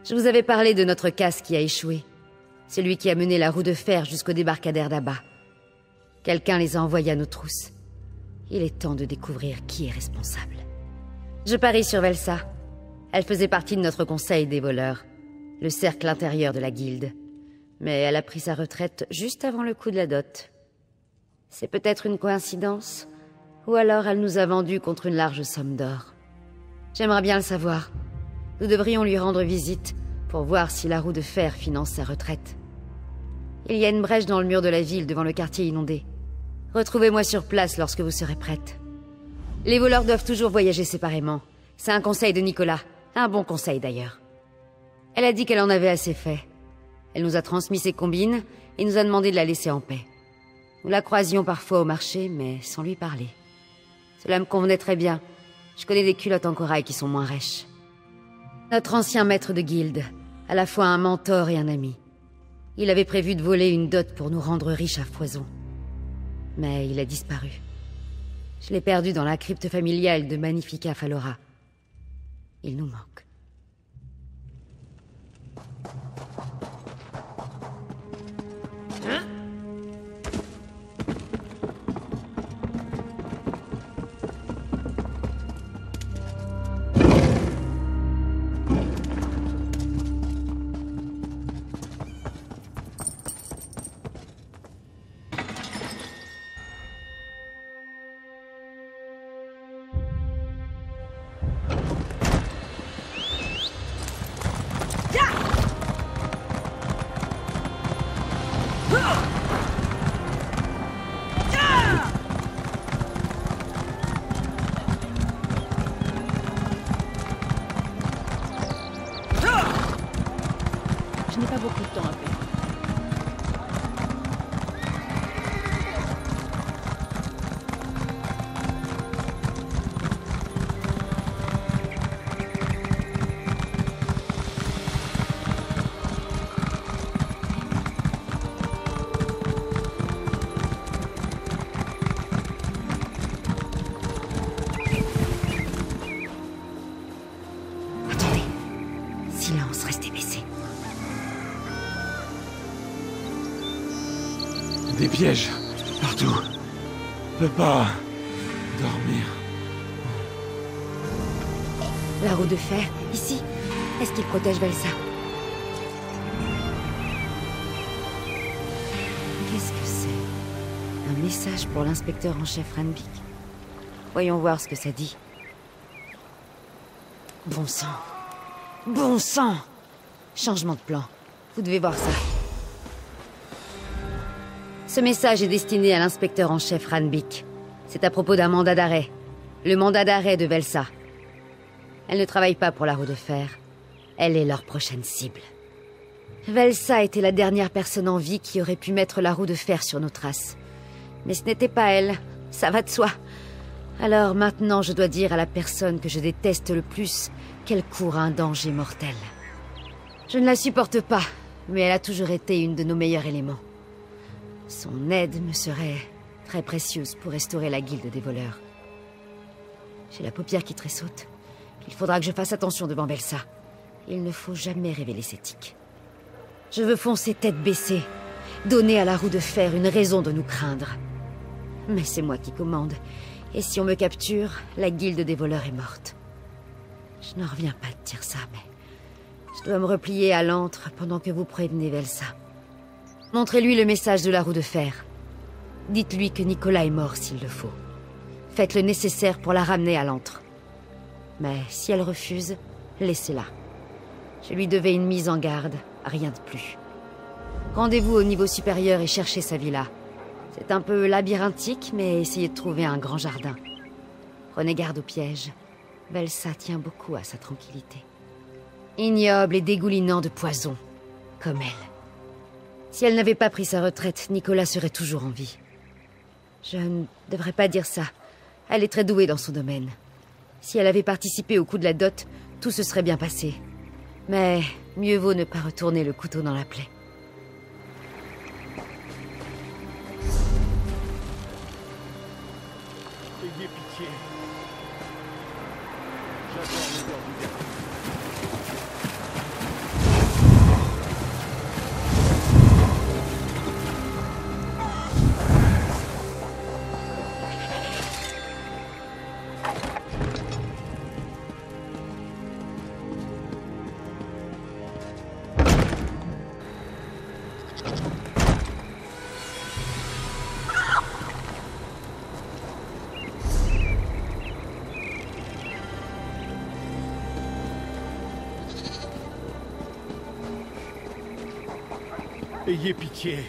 Je vous avais parlé de notre casse qui a échoué. Celui qui a mené la roue de fer jusqu'au débarcadère d'Abba. Quelqu'un les a envoyés à nos trousses. Il est temps de découvrir qui est responsable. Je parie sur Velsa. Elle faisait partie de notre conseil des voleurs, le cercle intérieur de la guilde. Mais elle a pris sa retraite juste avant le coup de la dot. C'est peut-être une coïncidence, ou alors elle nous a vendus contre une large somme d'or. J'aimerais bien le savoir. Nous devrions lui rendre visite pour voir si la roue de fer finance sa retraite. Il y a une brèche dans le mur de la ville devant le quartier inondé. Retrouvez-moi sur place lorsque vous serez prête. Les voleurs doivent toujours voyager séparément. C'est un conseil de Nicolas. Un bon conseil d'ailleurs. Elle a dit qu'elle en avait assez fait. Elle nous a transmis ses combines et nous a demandé de la laisser en paix. Nous la croisions parfois au marché, mais sans lui parler. Cela me convenait très bien. Je connais des culottes en corail qui sont moins rêches. Notre ancien maître de guilde, à la fois un mentor et un ami. Il avait prévu de voler une dot pour nous rendre riches à foison. Mais il a disparu. Je l'ai perdu dans la crypte familiale de Magnifica Falora. Il nous manque. Je n'ai pas beaucoup de temps à perdre. Attendez. Silence, restez baissés. Des pièges, partout. Je peux pas dormir. La roue de fer, ici. Est-ce qu'il protège Velsa? Qu'est-ce que c'est? Un message pour l'inspecteur en chef Ranvik. Voyons voir ce que ça dit. Bon sang. Bon sang! Changement de plan. Vous devez voir ça. Ce message est destiné à l'inspecteur en chef Ranvik. C'est à propos d'un mandat d'arrêt. Le mandat d'arrêt de Velsa. Elle ne travaille pas pour la roue de fer. Elle est leur prochaine cible. Velsa était la dernière personne en vie qui aurait pu mettre la roue de fer sur nos traces. Mais ce n'était pas elle. Ça va de soi. Alors maintenant, je dois dire à la personne que je déteste le plus qu'elle court un danger mortel. Je ne la supporte pas, mais elle a toujours été une de nos meilleurs éléments. Son aide me serait très précieuse pour restaurer la guilde des voleurs. J'ai la paupière qui tressaute. Il faudra que je fasse attention devant Velsa. Il ne faut jamais révéler ses tics. Je veux foncer tête baissée, donner à la roue de fer une raison de nous craindre. Mais c'est moi qui commande, et si on me capture, la guilde des voleurs est morte. Je n'en reviens pas de dire ça, mais je dois me replier à l'antre pendant que vous prévenez Velsa. Montrez-lui le message de la roue de fer. Dites-lui que Nicolas est mort s'il le faut. Faites le nécessaire pour la ramener à l'antre. Mais si elle refuse, laissez-la. Je lui devais une mise en garde, rien de plus. Rendez-vous au niveau supérieur et cherchez sa villa. C'est un peu labyrinthique, mais essayez de trouver un grand jardin. Prenez garde aux pièges. Velsa tient beaucoup à sa tranquillité. Ignoble et dégoulinant de poison, comme elle. Si elle n'avait pas pris sa retraite, Nicolas serait toujours en vie. Je ne devrais pas dire ça. Elle est très douée dans son domaine. Si elle avait participé au coup de la dot, tout se serait bien passé. Mais mieux vaut ne pas retourner le couteau dans la plaie. Ayez pitié. J'adore l'odeur du verre. Ayez pitié.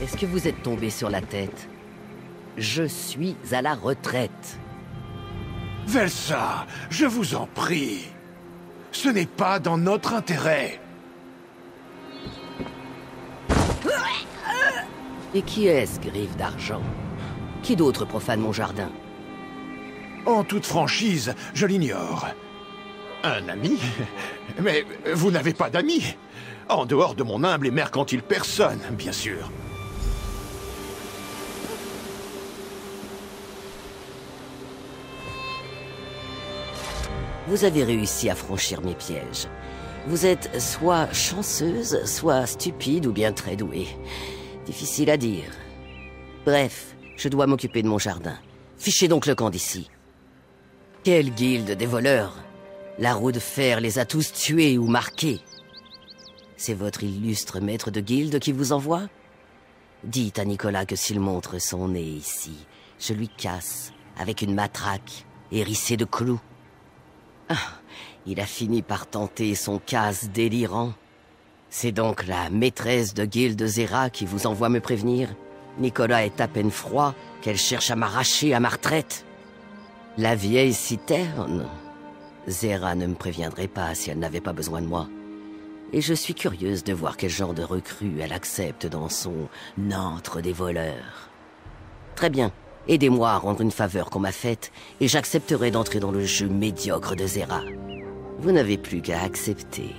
Est-ce que vous êtes tombé sur la tête? Je suis à la retraite. Velsa, je vous en prie. Ce n'est pas dans notre intérêt. Et qui est-ce, Griffe d'Argent? Qui d'autre profane mon jardin? En toute franchise, je l'ignore. Un ami? Mais vous n'avez pas d'amis. En dehors de mon humble et mercantile personne, bien sûr. Vous avez réussi à franchir mes pièges. Vous êtes soit chanceuse, soit stupide ou bien très douée. Difficile à dire. Bref, je dois m'occuper de mon jardin. Fichez donc le camp d'ici. Quelle guilde des voleurs! La roue de fer les a tous tués ou marqués. C'est votre illustre maître de guilde qui vous envoie? Dites à Nicolas que s'il montre son nez ici, je lui casse avec une matraque hérissée de clous. Ah, il a fini par tenter son casse délirant. C'est donc la maîtresse de guilde Zera qui vous envoie me prévenir? Nicolas est à peine froid qu'elle cherche à m'arracher à ma retraite. La vieille citerne? Zera ne me préviendrait pas si elle n'avait pas besoin de moi. Et je suis curieuse de voir quel genre de recrue elle accepte dans son antre des voleurs. Très bien, aidez-moi à rendre une faveur qu'on m'a faite, et j'accepterai d'entrer dans le jeu médiocre de Zera. Vous n'avez plus qu'à accepter.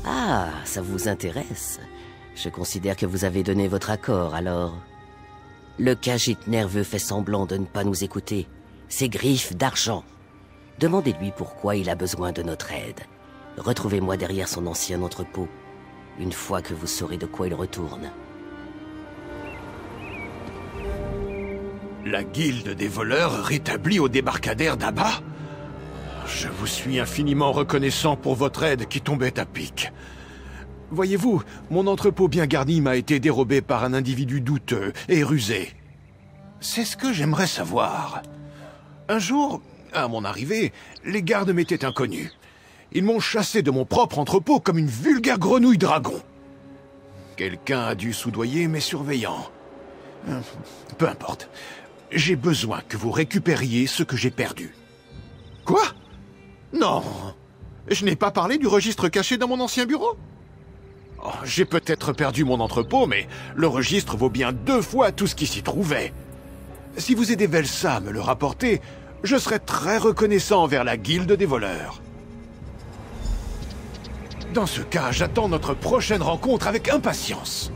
Ah, ça vous intéresse? Je considère que vous avez donné votre accord, alors... Le Khajiit nerveux fait semblant de ne pas nous écouter. C'est Griffe d'Argent. Demandez-lui pourquoi il a besoin de notre aide. Retrouvez-moi derrière son ancien entrepôt, une fois que vous saurez de quoi il retourne. La guilde des voleurs rétablie au débarcadère d'Abba? Je vous suis infiniment reconnaissant pour votre aide qui tombait à pic. Voyez-vous, mon entrepôt bien garni m'a été dérobé par un individu douteux et rusé. C'est ce que j'aimerais savoir. Un jour, à mon arrivée, les gardes m'étaient inconnus. Ils m'ont chassé de mon propre entrepôt comme une vulgaire grenouille dragon. Quelqu'un a dû soudoyer mes surveillants. Peu importe. J'ai besoin que vous récupériez ce que j'ai perdu. Quoi? Non. Je n'ai pas parlé du registre caché dans mon ancien bureau. Oh, j'ai peut-être perdu mon entrepôt, mais le registre vaut bien 2 fois tout ce qui s'y trouvait. Si vous aidez Velsa à me le rapporter, je serai très reconnaissant envers la guilde des voleurs. Dans ce cas, j'attends notre prochaine rencontre avec impatience.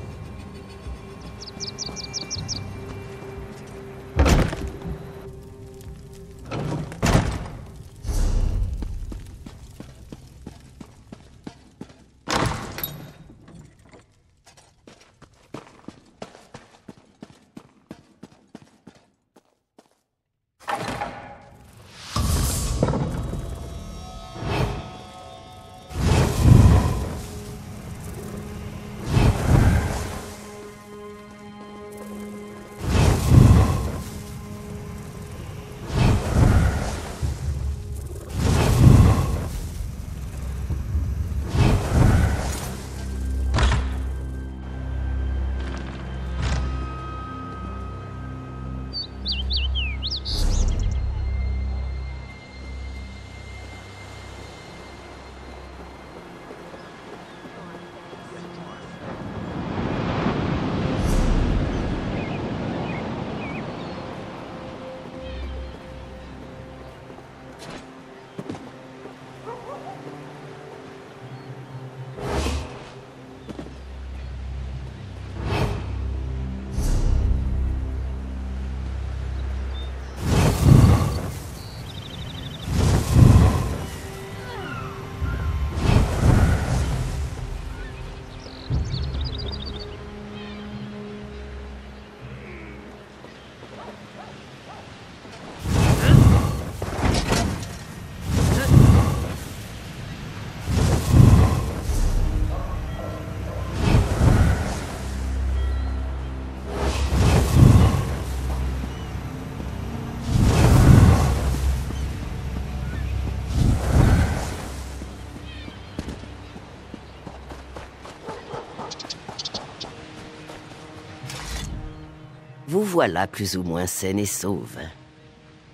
voilà plus ou moins saine et sauve.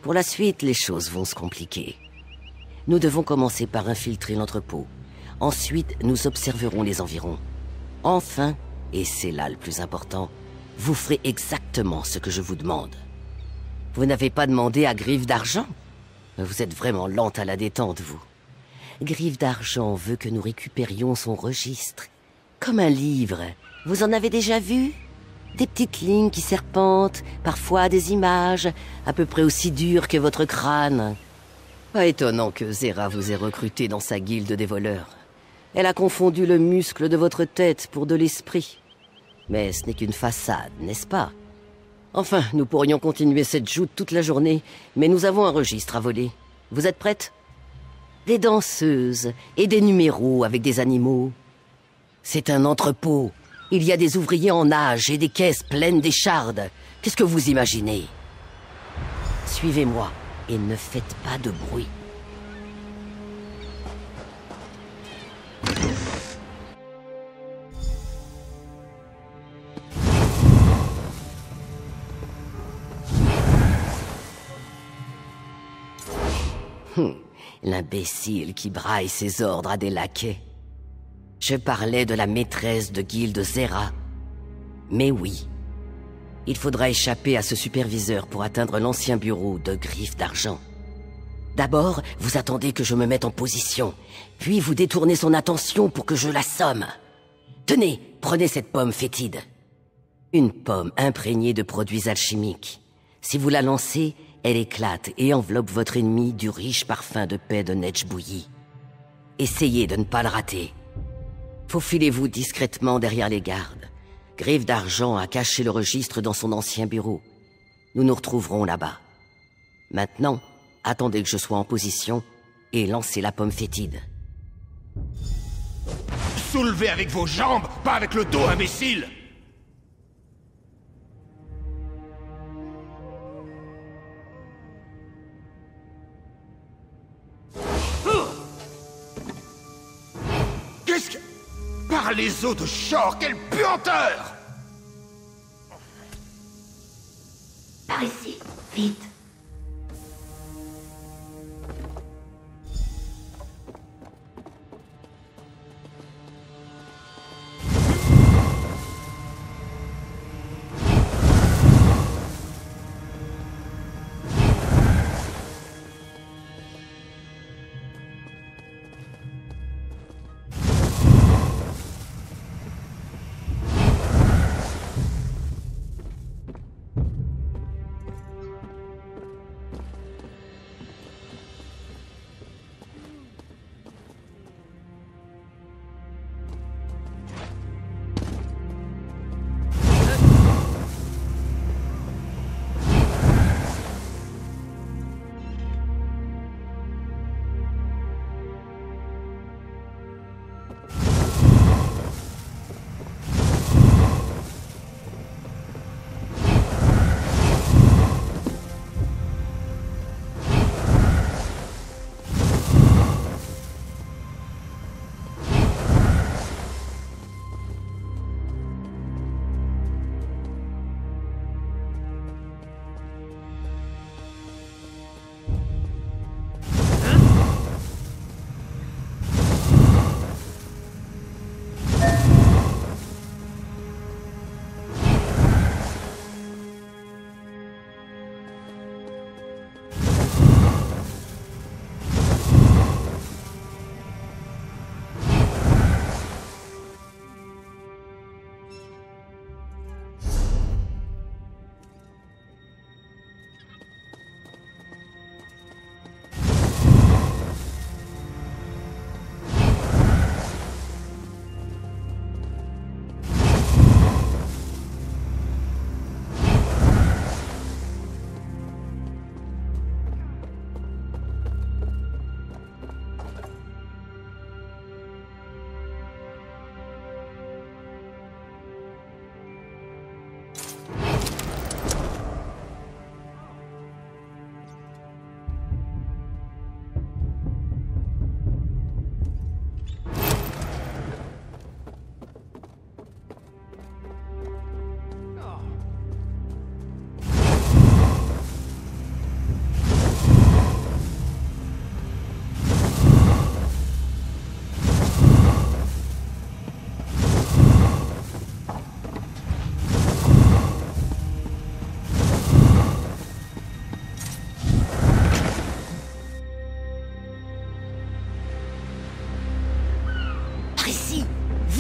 Pour la suite, les choses vont se compliquer. Nous devons commencer par infiltrer l'entrepôt. Ensuite, nous observerons les environs. Enfin, et c'est là le plus important, vous ferez exactement ce que je vous demande. Vous n'avez pas demandé à Griffe d'Argent? Vous êtes vraiment lente à la détente, vous. Griffe d'Argent veut que nous récupérions son registre. Comme un livre. Vous en avez déjà vu? Des petites lignes qui serpentent, parfois des images, à peu près aussi dures que votre crâne. Pas étonnant que Zera vous ait recruté dans sa guilde des voleurs. Elle a confondu le muscle de votre tête pour de l'esprit. Mais ce n'est qu'une façade, n'est-ce pas? Enfin, nous pourrions continuer cette joute toute la journée, mais nous avons un registre à voler. Vous êtes prête? Des danseuses et des numéros avec des animaux. C'est un entrepôt. Il y a des ouvriers en nage et des caisses pleines d'échardes. Qu'est-ce que vous imaginez? Suivez-moi et ne faites pas de bruit. L'imbécile qui braille ses ordres à des laquais. Je parlais de la maîtresse de guilde Zera. Mais oui, il faudra échapper à ce superviseur pour atteindre l'ancien bureau de Griffe d'Argent. D'abord, vous attendez que je me mette en position, puis vous détournez son attention pour que je l'assomme. Tenez, prenez cette pomme fétide. Une pomme imprégnée de produits alchimiques. Si vous la lancez, elle éclate et enveloppe votre ennemi du riche parfum de paix de neige bouillie. Essayez de ne pas le rater. Faufilez-vous discrètement derrière les gardes. Griffe d'Argent a caché le registre dans son ancien bureau. Nous nous retrouverons là-bas. Maintenant, attendez que je sois en position et lancez la pomme fétide. Soulevez avec vos jambes, pas avec le dos, imbécile! Qu'est-ce que... Par les eaux de Shor, quelle puanteur! Par ici, vite.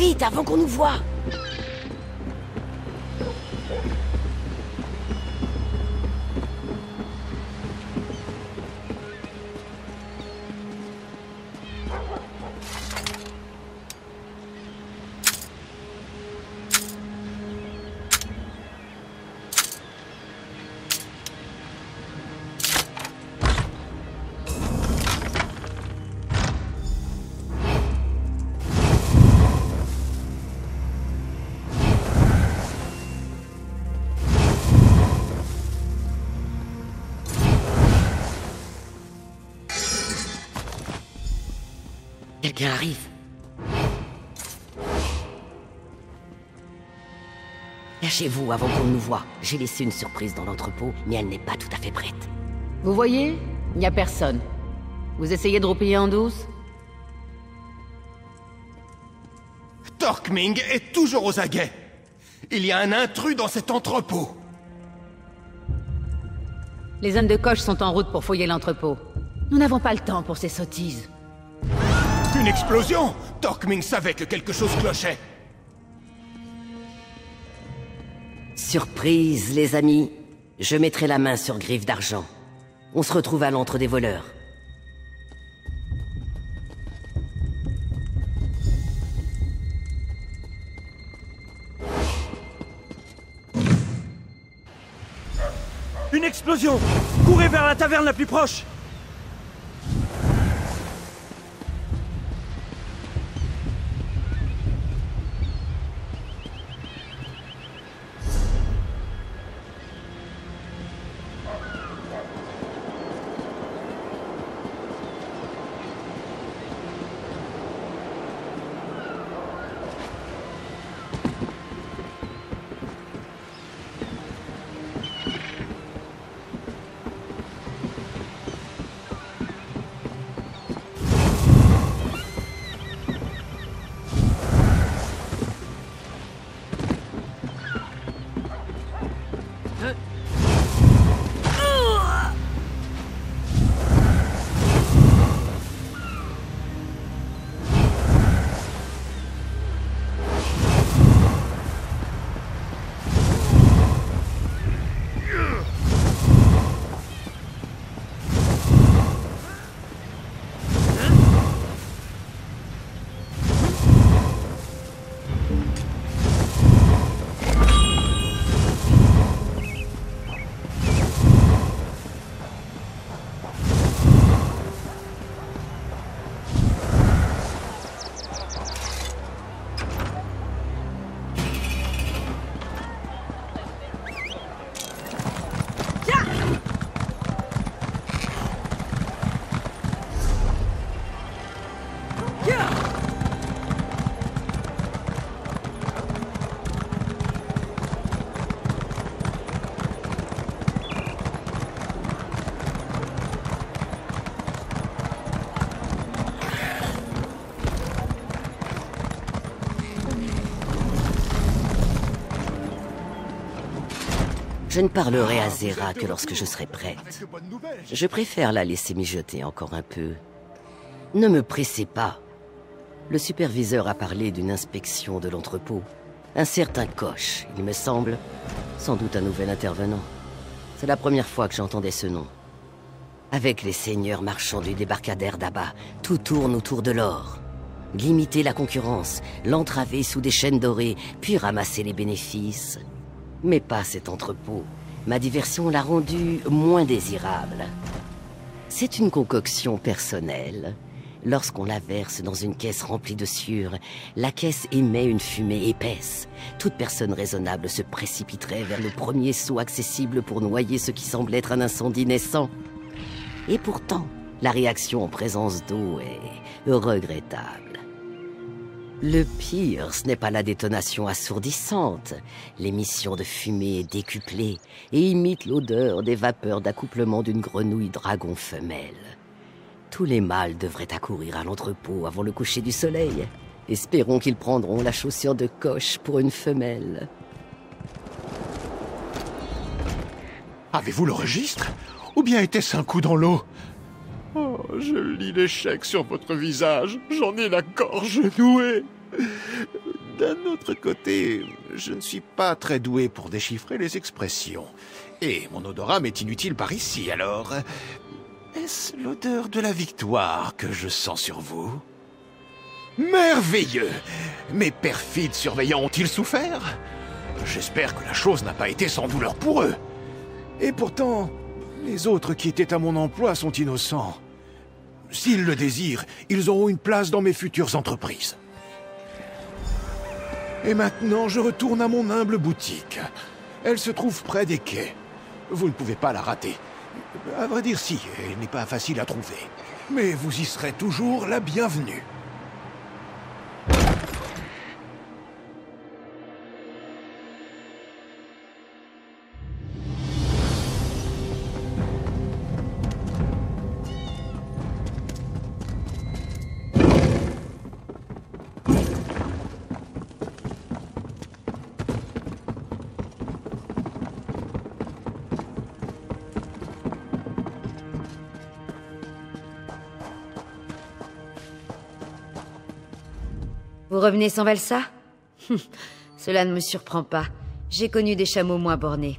Vite, avant qu'on nous voie! Quelqu'un arrive. Cachez-vous avant qu'on nous voie. J'ai laissé une surprise dans l'entrepôt, mais elle n'est pas tout à fait prête. Vous voyez? Il n'y a personne. Vous essayez de roupiller en douce? Torkming est toujours aux aguets. Il y a un intrus dans cet entrepôt. Les hommes de coche sont en route pour fouiller l'entrepôt. Nous n'avons pas le temps pour ces sottises. Une explosion! Torkming savait que quelque chose clochait. Surprise, les amis. Je mettrai la main sur Griffe d'Argent. On se retrouve à l'antre des voleurs. Une explosion! Courez vers la taverne la plus proche! Je ne parlerai à Zera que lorsque je serai prête. Je préfère la laisser mijoter encore un peu. Ne me pressez pas. Le superviseur a parlé d'une inspection de l'entrepôt. Un certain Koch, il me semble. Sans doute un nouvel intervenant. C'est la première fois que j'entendais ce nom. Avec les seigneurs marchands du débarcadère d'Abba, tout tourne autour de l'or. Limiter la concurrence, l'entraver sous des chaînes dorées, puis ramasser les bénéfices. Mais pas cet entrepôt. Ma diversion l'a rendu moins désirable. C'est une concoction personnelle. Lorsqu'on la verse dans une caisse remplie de sueur, la caisse émet une fumée épaisse. Toute personne raisonnable se précipiterait vers le premier seau accessible pour noyer ce qui semble être un incendie naissant. Et pourtant, la réaction en présence d'eau est regrettable. Le pire, ce n'est pas la détonation assourdissante. L'émission de fumée est décuplée et imite l'odeur des vapeurs d'accouplement d'une grenouille dragon femelle. Tous les mâles devraient accourir à l'entrepôt avant le coucher du soleil. Espérons qu'ils prendront la chaussure de Koch pour une femelle. Avez-vous le registre? Ou bien était-ce un coup dans l'eau? Oh, je lis l'échec sur votre visage. J'en ai la gorge nouée. D'un autre côté, je ne suis pas très doué pour déchiffrer les expressions. Et mon odorat m'est inutile par ici, alors... Est-ce l'odeur de la victoire que je sens sur vous? Merveilleux! Mes perfides surveillants ont-ils souffert? J'espère que la chose n'a pas été sans douleur pour eux. Et pourtant, les autres qui étaient à mon emploi sont innocents. S'ils le désirent, ils auront une place dans mes futures entreprises. Et maintenant, je retourne à mon humble boutique. Elle se trouve près des quais. Vous ne pouvez pas la rater. À vrai dire, si, elle n'est pas facile à trouver. Mais vous y serez toujours la bienvenue. Vous revenez sans Velsa? Cela ne me surprend pas. J'ai connu des chameaux moins bornés.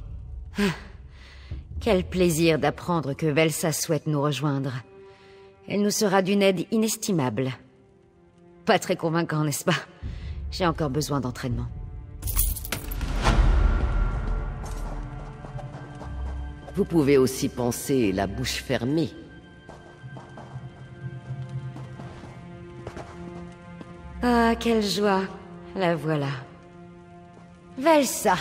Quel plaisir d'apprendre que Velsa souhaite nous rejoindre. Elle nous sera d'une aide inestimable. Pas très convaincant, n'est-ce pas? J'ai encore besoin d'entraînement. Vous pouvez aussi penser la bouche fermée. Ah, quelle joie. La voilà. Velsa,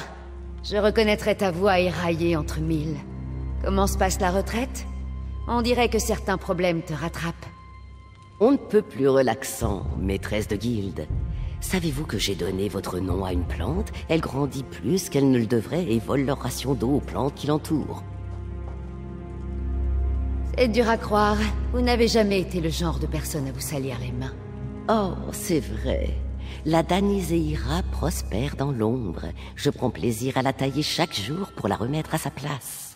je reconnaîtrais ta voix éraillée entre mille. Comment se passe la retraite? On dirait que certains problèmes te rattrapent. On ne peut plus relaxant, maîtresse de guilde. Savez-vous que j'ai donné votre nom à une plante? Elle grandit plus qu'elle ne le devrait et vole leur ration d'eau aux plantes qui l'entourent. C'est dur à croire. Vous n'avez jamais été le genre de personne à vous salir les mains. Oh, c'est vrai. La Daniseira prospère dans l'ombre. Je prends plaisir à la tailler chaque jour pour la remettre à sa place.